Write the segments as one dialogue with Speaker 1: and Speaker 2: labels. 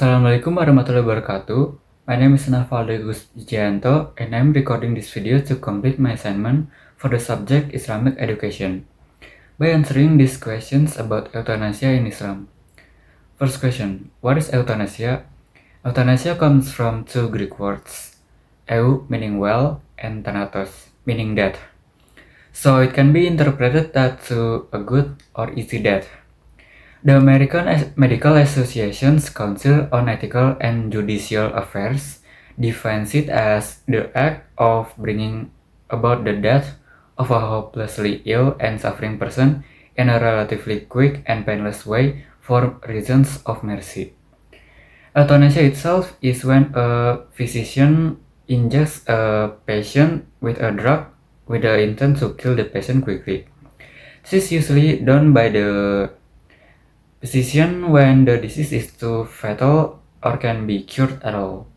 Speaker 1: Assalamualaikum warahmatullahi wabarakatuh. My name is Nafaldo Gustianto and I'm recording this video to complete my assignment for the subject Islamic education by answering these questions about euthanasia in Islam. First question, what is euthanasia? Euthanasia comes from two Greek words, eu meaning well and thanatos meaning death. So it can be interpreted that to a good or easy death. The American Medical Association's Council on Ethical and Judicial Affairs defines it as the act of bringing about the death of a hopelessly ill and suffering person in a relatively quick and painless way for reasons of mercy. Euthanasia itself is when a physician injects a patient with a drug with the intent to kill the patient quickly. This is usually done by the physician when the disease is too fatal or can be cured at all,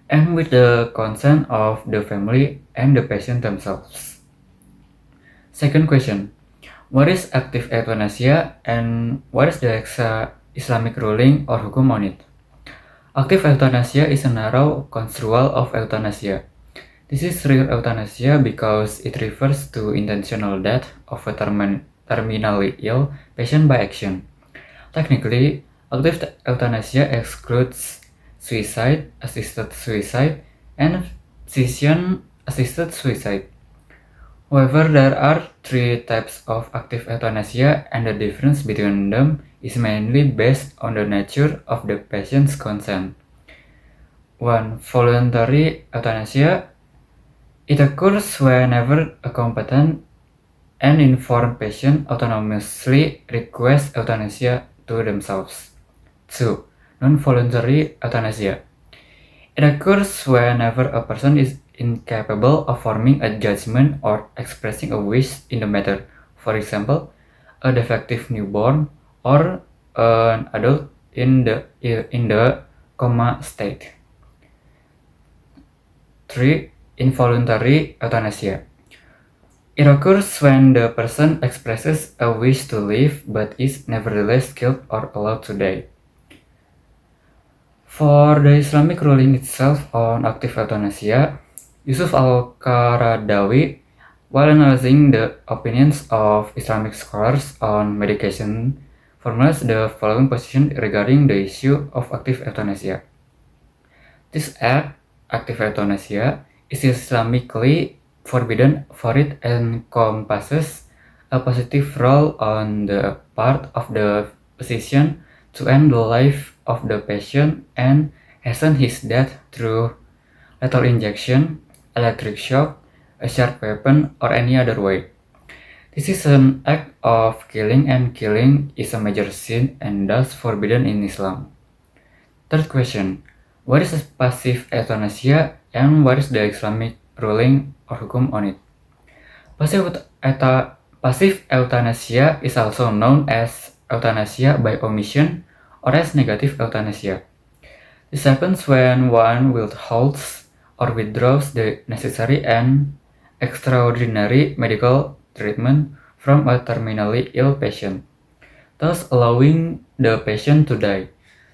Speaker 1: and with the consent of the family and the patient themselves. Second question, what is active euthanasia and what is the Islamic ruling or hukum on it? Active euthanasia is a narrow construal of euthanasia. This is real euthanasia because it refers to intentional death of a terminally ill patient by action. Technically, active euthanasia excludes suicide, assisted suicide, and physician-assisted suicide. However, there are three types of active euthanasia, and the difference between them is mainly based on the nature of the patient's consent. 1. Voluntary euthanasia. It occurs whenever a competent and informed patient autonomously requests euthanasia to themselves. 2. Non-voluntary euthanasia. It occurs whenever a person is incapable of forming a judgment or expressing a wish in the matter. For example, a defective newborn or an adult in the coma state. 3. Involuntary euthanasia. It occurs when the person expresses a wish to live but is nevertheless killed or allowed to die. For the Islamic ruling itself on active euthanasia, Yusuf Al-Qaradawi, while analyzing the opinions of Islamic scholars on medication, formulates the following position regarding the issue of active euthanasia. This act, active euthanasia, is Islamically forbidden for it encompasses a positive role on the part of the physician to end the life of the patient and hasten his death through lethal injection, electric shock, a sharp weapon, or any other way. This is an act of killing, and killing is a major sin and thus forbidden in Islam. Third question, what is passive euthanasia and what is the Islamic ruling or hukum on it? Passive euthanasia is also known as euthanasia by omission or as negative euthanasia. This happens when one withholds or withdraws the necessary and extraordinary medical treatment from a terminally ill patient, thus allowing the patient to die.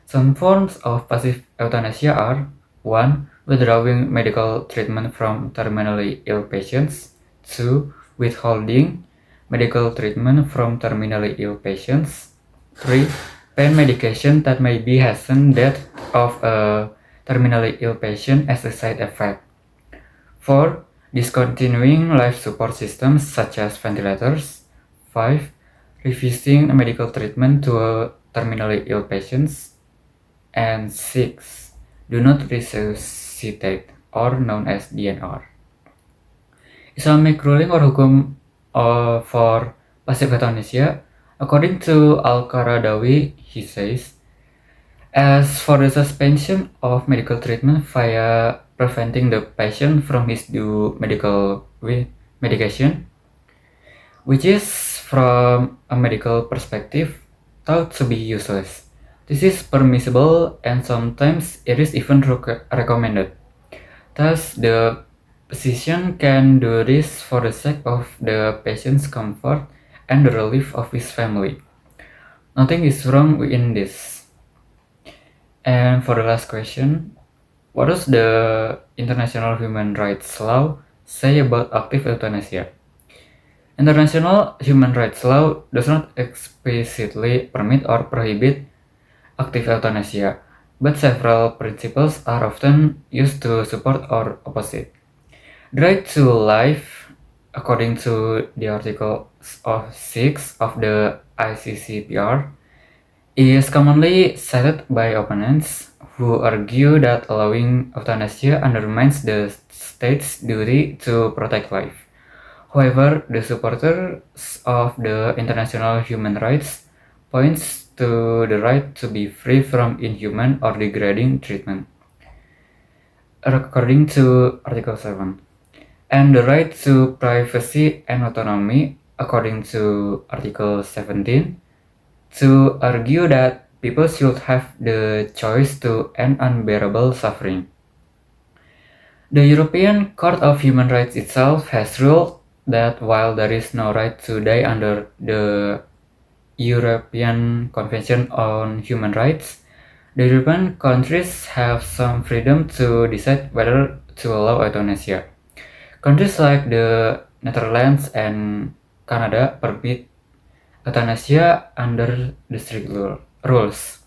Speaker 1: Some forms of passive euthanasia are 1. Withdrawing medical treatment from terminally ill patients. 2. Withholding medical treatment from terminally ill patients. 3. Pain medication that may be hasten death of a terminally ill patient as a side effect. 4. Discontinuing life support systems such as ventilators. 5. Refusing medical treatment to a terminally ill patients. And 6. Do not resuscitate, or known as DNR. Islamic ruling or hukum for passive euthanasia, according to Al-Qaradawi, he says, as for the suspension of medical treatment via preventing the patient from his due medical medication, which is from a medical perspective thought to be useless. This is permissible and sometimes it is even recommended. Thus, the physician can do this for the sake of the patient's comfort and the relief of his family. Nothing is wrong in this. And for the last question, what does the International Human Rights Law say about active euthanasia? International human rights law does not explicitly permit or prohibit active euthanasia, but several principles are often used to support or opposite. The right to life, according to the Article 6 of the ICCPR, is commonly cited by opponents who argue that allowing euthanasia undermines the state's duty to protect life. However, the supporters of the international human rights points to the right to be free from inhuman or degrading treatment, according to Article 7, and the right to privacy and autonomy, according to Article 17, to argue that people should have the choice to end unbearable suffering. The European Court of Human Rights itself has ruled that while there is no right to die under the European Convention on Human Rights, the European countries have some freedom to decide whether to allow euthanasia. Countries like the Netherlands and Canada permit euthanasia under the strict rules,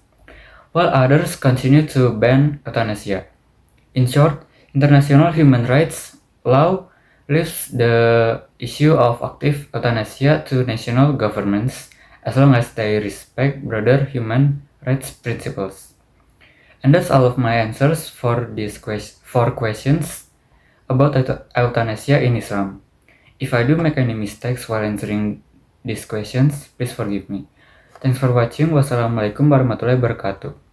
Speaker 1: while others continue to ban euthanasia. In short, international human rights law leaves the issue of active euthanasia to national governments as long as they respect broader human rights principles. And that's all of my answers for these four questions about euthanasia in Islam. If I do make any mistakes while answering these questions, please forgive me. Thanks for watching. Wassalamualaikum warahmatullahi wabarakatuh.